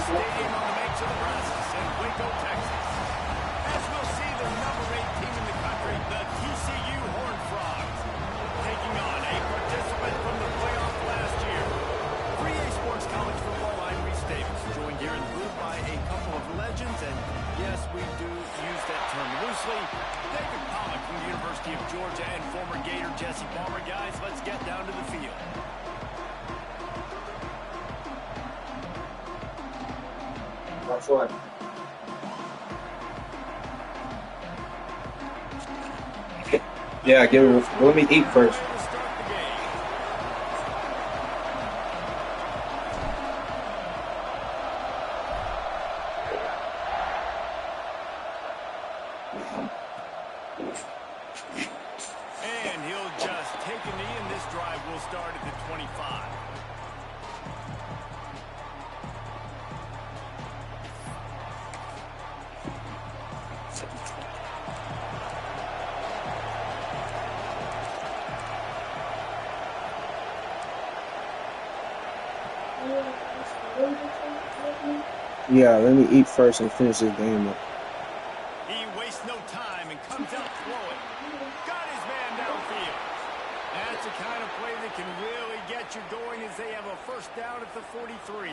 Stadium on the banks of the Brazos in Waco, Texas. As we'll see, the number 8 team in the country, the TCU Horned Frogs, taking on a participant from the playoff last year. 3A Sports College football, I'm Reese Davis, joined here in the booth by a couple of legends, and yes, we do use that term loosely. David Pollock from the University of Georgia and former Gator Jesse Palmer. Guys, let's get down to the field. That's one. Yeah, let me eat first. And he'll just take a knee, and this drive will start at the 25. Yeah, let me eat first and finish this game up. He wastes no time and comes out throwing. Got his man downfield. That's the kind of play that can really get you going as they have a first down at the 43.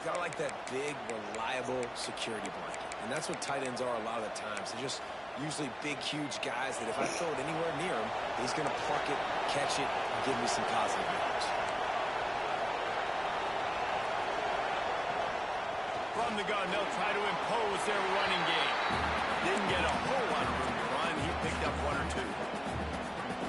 Gotta like that big, reliable security blanket. And that's what tight ends are a lot of the times. They're just usually big, huge guys that if I throw it anywhere near him, he's going to pluck it, catch it, and give me some positive yards. From the gun, they'll try to impose their running game. Didn't get a whole lot of room to run. He picked up one or two.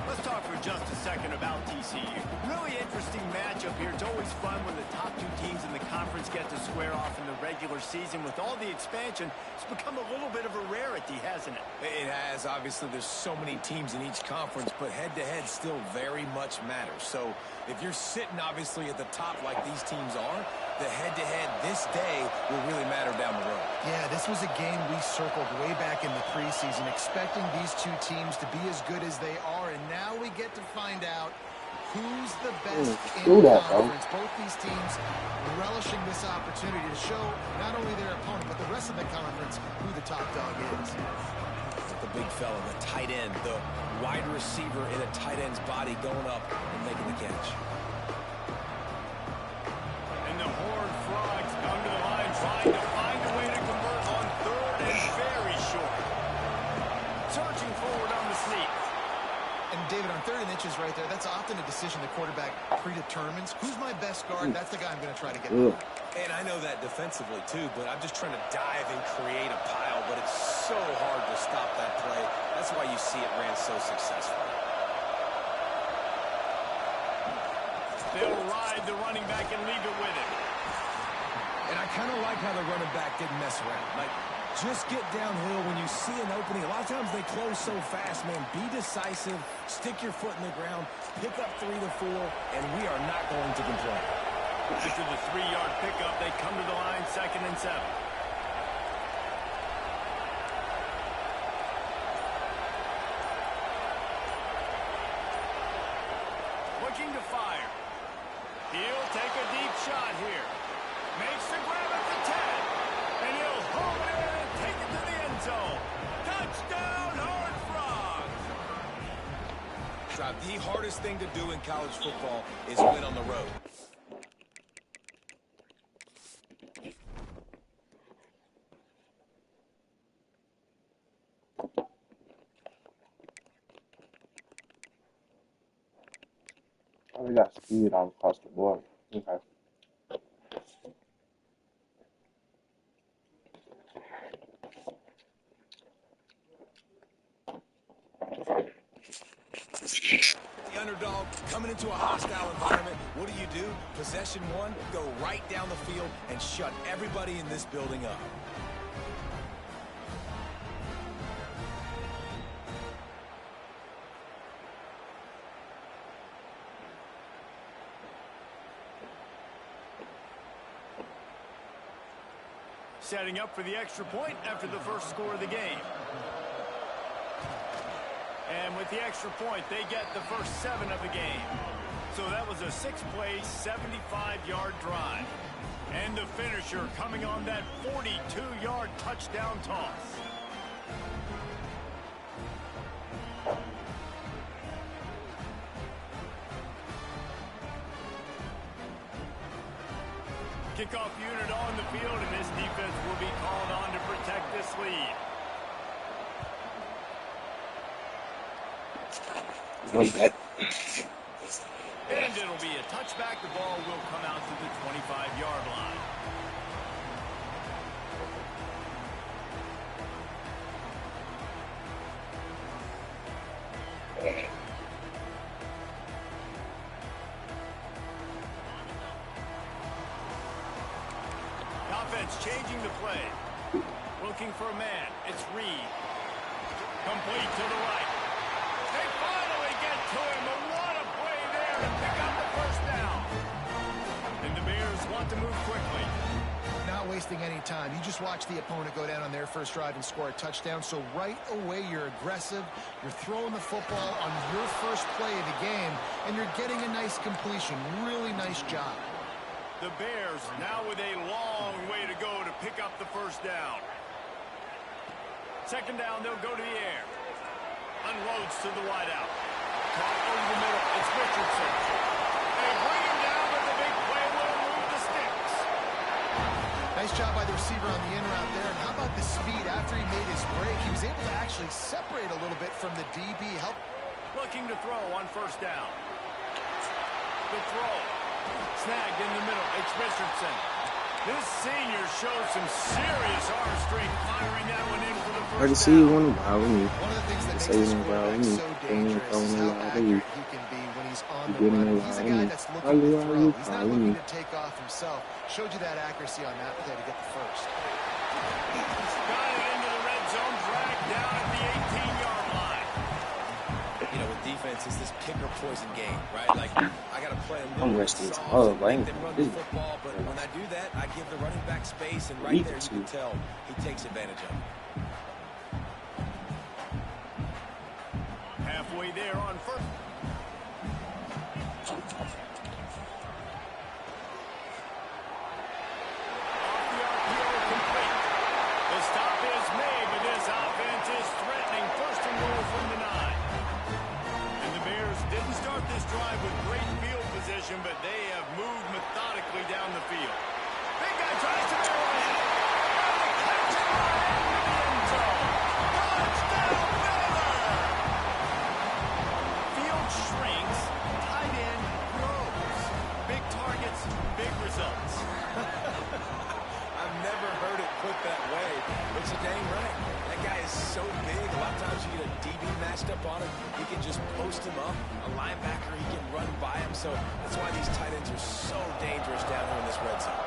Let's talk for just a second about TCU. Really interesting matchup here. It's always fun when the top two teams in the conference get to square off in the regular season. With all the expansion, it's become a little bit of a rarity, hasn't it? It has. Obviously, there's so many teams in each conference, but head-to-head still very much matters. So if you're sitting, obviously, at the top like these teams are, the head-to-head this day will really matter down the road. Yeah, this was a game we circled way back in the preseason, expecting these two teams to be as good as they are, and now we get to find out who's the best in the conference. Both these teams relishing this opportunity to show not only their opponent, but the rest of the conference who the top dog is. The big fella, the tight end, the wide receiver in a tight end's body going up and making the catch. And the Horned Frogs come to the line trying to find a way to convert on third and very short. Surging forward on the sneak. And David, on 3rd and inches right there, that's often a decision the quarterback predetermines. Who's my best guard? That's the guy I'm going to try to get. And I know that defensively too, but I'm just trying to dive and create a pile, but it's so hard to stop that play. That's why you see it ran so successfully. They'll ride the running back and leave it with him. And I kind of like how the running back didn't mess around. Like, just get downhill when you see an opening. A lot of times they close so fast, man. Be decisive, stick your foot in the ground, pick up 3 to 4, and we are not going to complain. After the 3-yard pickup, they come to the line 2nd and 7. Looking to fire. He'll take a deep shot here. Makes the grab at the 10. And he'll hold it and take it to the end zone. Touchdown, Horned Frogs! The hardest thing to do in college football is win on the road. Oh, we got speed on across the board. Okay. The underdog coming into a hostile environment. What do? Possession 1, go right down the field and shut everybody in this building up. Setting up for the extra point after the first score of the game. And with the extra point, they get the first 7 of the game. So that was a 6-play, 75-yard drive. And the finisher coming on that 42-yard touchdown toss. Kickoff unit on the field, and this defense will be called on to protect this lead. And it'll be a touchback. The ball will come out to the 25-yard line. Offense changing the play. Looking for a man. It's Reed. Complete to the right. They finally get to him. And what a play there to pick up the first down. And the Bears want to move quickly. Not wasting any time. You just watch the opponent go down on their first drive and score a touchdown. So right away, you're aggressive. You're throwing the football on your first play of the game, and you're getting a nice completion. Really nice job. The Bears now with a long way to go to pick up the first down. Second down, they'll go to the air. Unloads to the wideout. Caught over the middle. It's Richardson. They bring him down, but the big play will move the sticks. Nice job by the receiver on the in route there. And how about the speed after he made his break? He was able to actually separate a little bit from the DB. Looking to throw on first down. The throw. Snagged in the middle. It's Richardson. This senior shows some serious arm strength, firing that one in for the first down. I can see you want to bother me. One of the things that makes Say this you quarterback me. so dangerous is how accurate he can be when he's on the You run. getting He's a me. guy that's looking to throw. He's not looking to take off himself. Showed you that accuracy on that play to get the first. Got it into the red zone, dragged down at the 18-yard line. You know, with defense, it's this pick or poison game, right? Like, I got to play a little I'm bit resting soft hard, and I make ain't them run gonna the do it. football, but when I do that, I give the running back space, and right Need there you to. can tell he takes advantage of it. Halfway there on first. The stop is made, but this offense is threatening. First and goal from the 9. And the Bears didn't start this drive with great field position, but they have moved methodically down the field. Big guy tries to barrel in. And the catch it right into the end zone. Touchdown, Baylor! Field shrinks, tight end grows. Big targets, big results. I've never heard it put that way, but you're dang right. That guy is so big. A lot of times you get a DB matched up on him. He can just post him up. A linebacker, he can run by him. So that's why these tight ends are so dangerous down here in this red zone.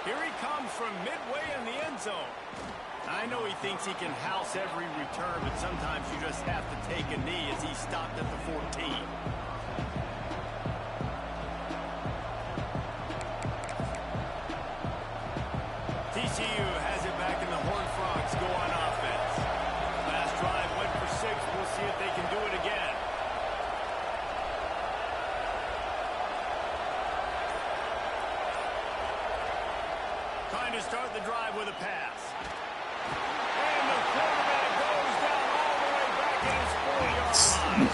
Here he comes from midway in the end zone. I know he thinks he can house every return, but sometimes you just have to take a knee as he stopped at the 14. TCU has it back, and the Horned Frogs go on offense. Last drive went for 6. We'll see if they can do it again. Trying to start the drive with a pass. And the quarterback goes down all the way back in his 4-yard line.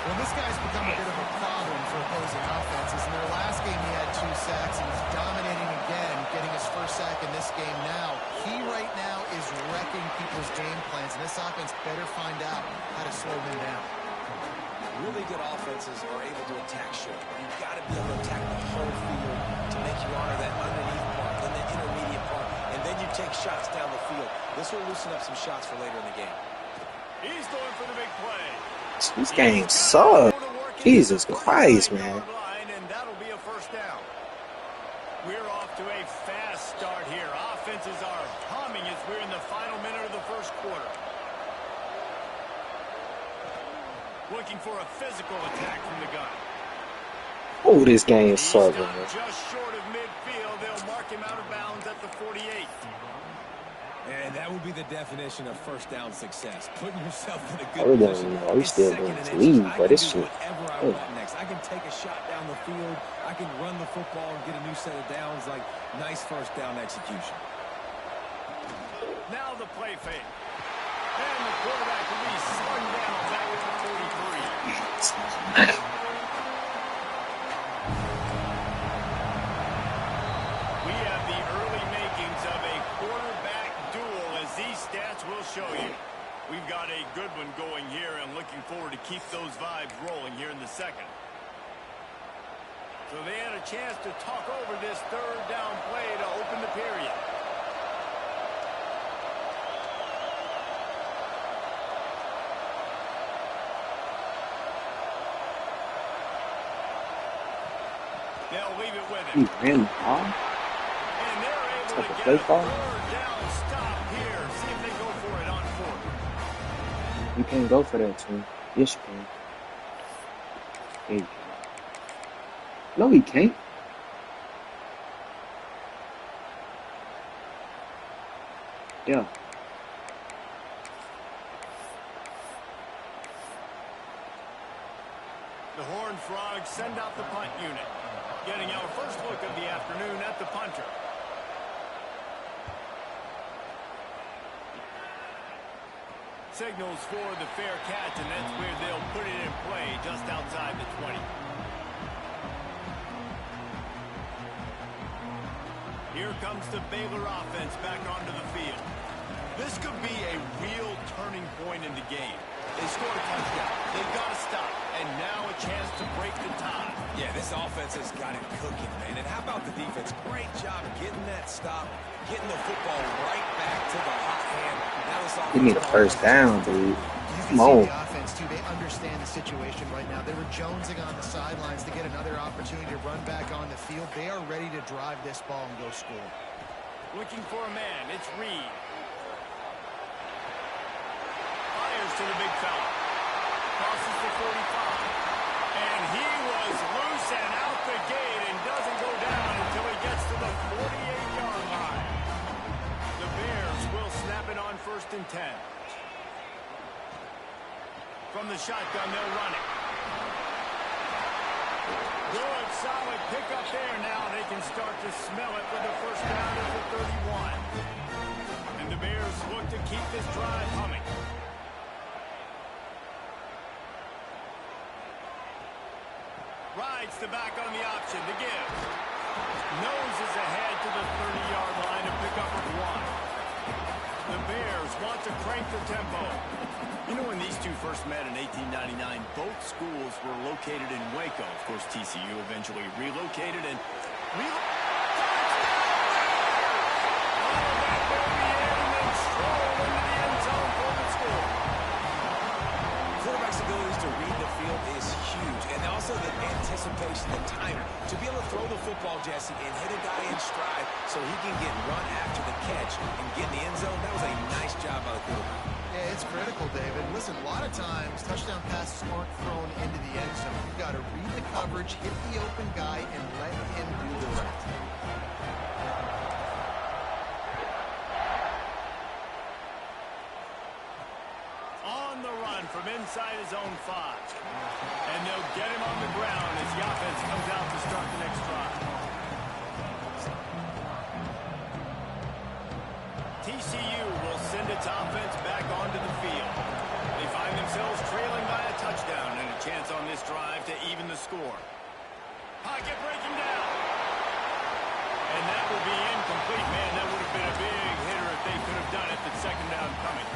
Well, this guy's become a bit of a problem for opposing offenses. In their last game, he had 2 sacks, and he's dominating again, getting his first sack in this game now. He right now is wrecking people's game plans, and this offense better find out how to slow him down. Really good offenses are able to attack short. You've got to be able to attack the whole field to make you honor that underneath part, then the intermediate part, and then you take shots down the field. This will loosen up some shots for later in the game. He's going for the big play. This game sucks. Jesus Christ, man. And that'll be a first down. We're off to a fast start here. Offenses are humming as we're in the final minute of the first quarter. Looking for a physical attack from the gun. Oh, this game He's sucks, stopped man. just short of midfield. They'll mark him out of bounds at the 48. And that would be the definition of first down success. Putting yourself in a I good really don't position. even know. He's It's still second doing and his inches. lead, I but can this do shit. whatever I Hey, want next. I can take a shot down the field. I can run the football and get a new set of downs. Like, nice first down execution. Now the play fake. And the quarterback will be slung down back at the 43. We have the early makings of a quarterback duel, as these stats will show you. We've got a good one going here and looking forward to keep those vibes rolling here in the second. So they had a chance to talk over this third down play to open the period. They'll leave it with he him. ran the ball. And they're able Like to a get play a call. third down stop here. See if they go for it on fourth. You can't go for that, too. Yes, you can. Yeah, you can. No, he can't. Yeah. The Horned Frogs send out the punt unit. Getting our first look of the afternoon at the punter. Signals for the fair catch, and that's where they'll put it in play just outside the 20. Here comes the Baylor offense back onto the field. This could be a real turning point in the game. They scored a touchdown. They've got to stop. And now a chance to break the tie. Yeah, this offense has got it cooking, man. And how about the defense? Great job getting that stop, getting the football right back to the hot hand. Now this offense Give me the first down, dude. You can Come see on. the offense, too. They understand the situation right now. They were jonesing on the sidelines to get another opportunity to run back on the field. They are ready to drive this ball and go score. Looking for a man. It's Reed. Fires to the big fella. Crosses the 45. And he was loose and out the gate and doesn't go down until he gets to the 48-yard line. The Bears will snap it on 1st and 10. From the shotgun, they'll run it. Good, solid pickup there. Now they can start to smell it with the first down at the 31. And the Bears look to keep this drive humming. Rides the back on the option to give. Noses ahead to the 30-yard line to pick up with 1. The Bears want to crank the tempo. You know, when these two first met in 1899, both schools were located in Waco. Of course, TCU eventually relocated and Quarterback's abilities to read the field is huge. And also the anticipation, the timing. To be able to throw the football, Jesse, and hit a guy in stride so he can get run after the catch and get in the end zone, that was a nice job by the quarterback. Yeah, it's critical, David. Listen, a lot of times, touchdown passes aren't thrown into the end zone. You've got to read the coverage, hit the open guy, and let him do the rest. on the run from inside his own 5. And they'll get him on the ground as Yafes comes out to start the next drive. TCU will send its offense back onto the field. They find themselves trailing by a touchdown and a chance on this drive to even the score. Pocket breaking down. And that will be incomplete. Man, that would have been a big hitter if they could have done it. The second down coming.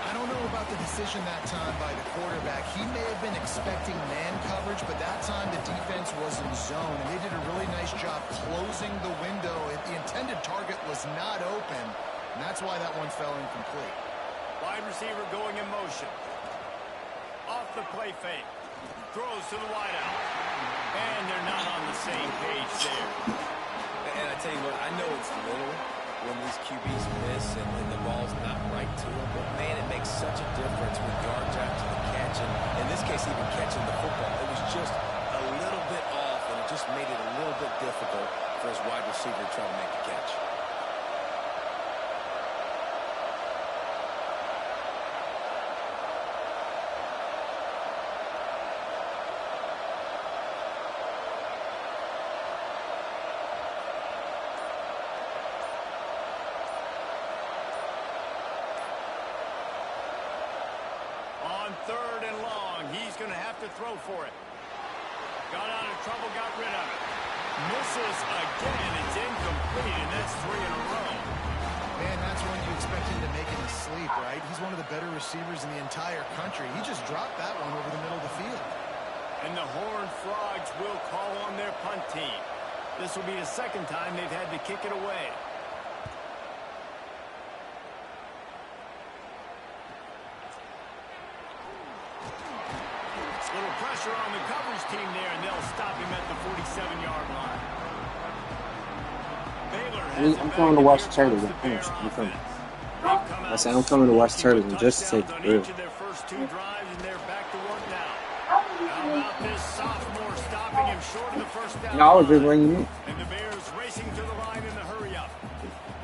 I don't know about the decision that time by the quarterback. He may have been expecting man coverage, but that time the defense was in zone, and they did a really nice job closing the window. The intended target was not open, and that's why that one fell incomplete. Wide receiver going in motion. Off the play fake. Throws to the wideout. And they're not on the same page there. And I tell you what, I know it's little when these QBs miss and the ball's not right to them, but man, it makes such a difference with yards after the catch. And in this case, even catching the football, it was just a little bit off, and it just made it a little bit difficult for his wide receiver to try to make the catch. 3rd and long. He's going to have to throw for it. Got out of trouble, got rid of it. Misses again. It's incomplete, and that's 3 in a row. Man, that's when you expect him to make it in his sleep, right? He's one of the better receivers in the entire country. He just dropped that one over the middle of the field. And the Horned Frogs will call on their punt team. This will be the 2nd time they've had to kick it away. Little pressure on the coverage team there, and they'll stop him at the 47-yard line. I'm coming to watch the Turtles. I'm coming. I said I'm coming to watch the Turtles in just a second. Real. Their first 2 drives, and they're back to work now. How about this sophomore stopping him short of the first down? I was just ringing you. And the Bears racing to the line in the hurry up.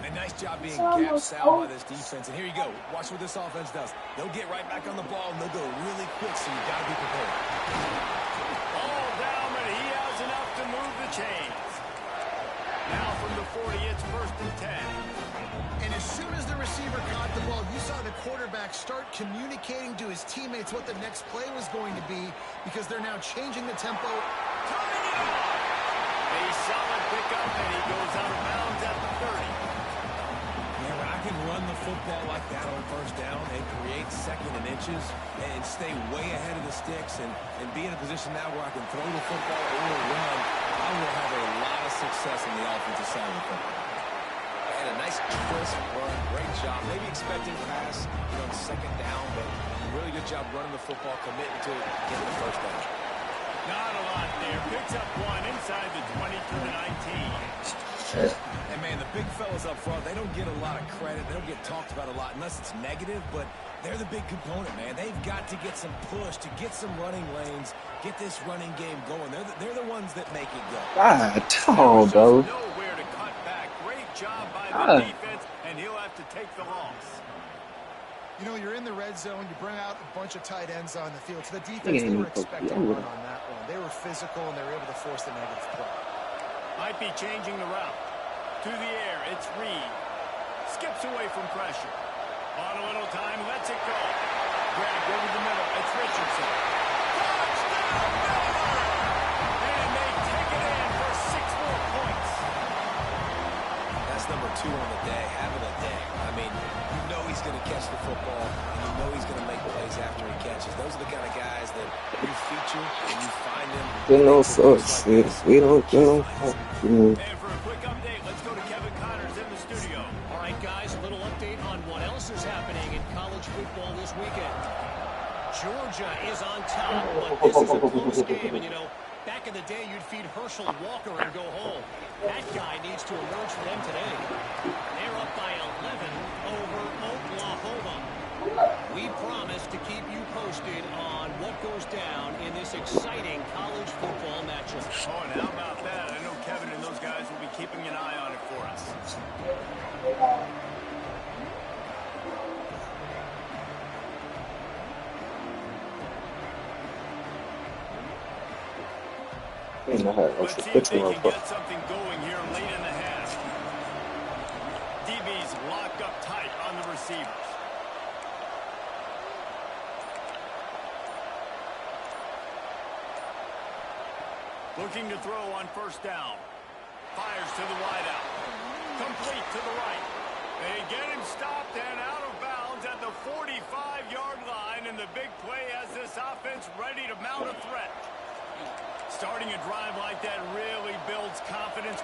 A nice job being gap sound by this defense. And here you go. Watch what this offense does. They'll get right back on the ball, and they'll go really quick, so you got to be prepared. All down, but he has enough to move the chains. Now from the 40, it's 1st and 10. And as soon as the receiver caught the ball, you saw the quarterback start communicating to his teammates what the next play was going to be because they're now changing the tempo. Coming in! A solid pickup, and he goes out of bounds at the 30. Yeah, when I can run the football like that on 1st down and create 2nd and inches and stay way ahead of the sticks and be in a position now where I can throw the football or run, I will have a lot of success in the offensive side of the football. And a nice crisp run, great job. Maybe expecting pass, on 2nd down, but really good job running the football, committing to getting the 1st down. Not a lot there. Picks up 1 inside the 20 to the 19. And, man, the big fellas up front, they don't get a lot of credit. They don't get talked about a lot unless it's negative, but they're the big component, man. They've got to get some push, to get some running lanes, get this running game going. They're the ones that make it go. God, oh, bro. Nowhere to cut back. Great job by the defense, and he'll have to take the loss. You know, you're in the red zone. You bring out a bunch of tight ends on the field. So the defense, they were expecting a run on that one. They were physical, and they were able to force the negative play. Might be changing the route. To the air, it's Reed. Skips away from pressure. On a little time, lets it go. Grabbed over the middle, it's Richardson. Touchdown, Miller! And they take it in for 6 more points. That's number 2 on the day, having a day. I mean, you know he's going to catch the football, and you know he's going to make plays after he catches. Those are the kind of guys that you feature and you find them. We don't suck, we don't. And for a quick update, let's go to Kevin Connors in the studio. All right, guys, a little update on what else is happening in college football this weekend. Georgia is on top, but this is a close game. And, back in the day, you'd feed Herschel Walker and go home. That guy needs to emerge for them today. They're up by 11 over Oklahoma. We promise to keep you posted on what goes down in this exciting college football matchup. Oh, and how about that? I know Kevin and those guys will be keeping an eye on it for us. Let's see if they can get something going here late in the half. DB's locked up tight on the receivers. Looking to throw on 1st down. Fires to the wideout. Complete to the right. They get him stopped and out of bounds at the 45-yard line, and the big play has this offense ready to mount a threat. Starting a drive like that really builds confidence.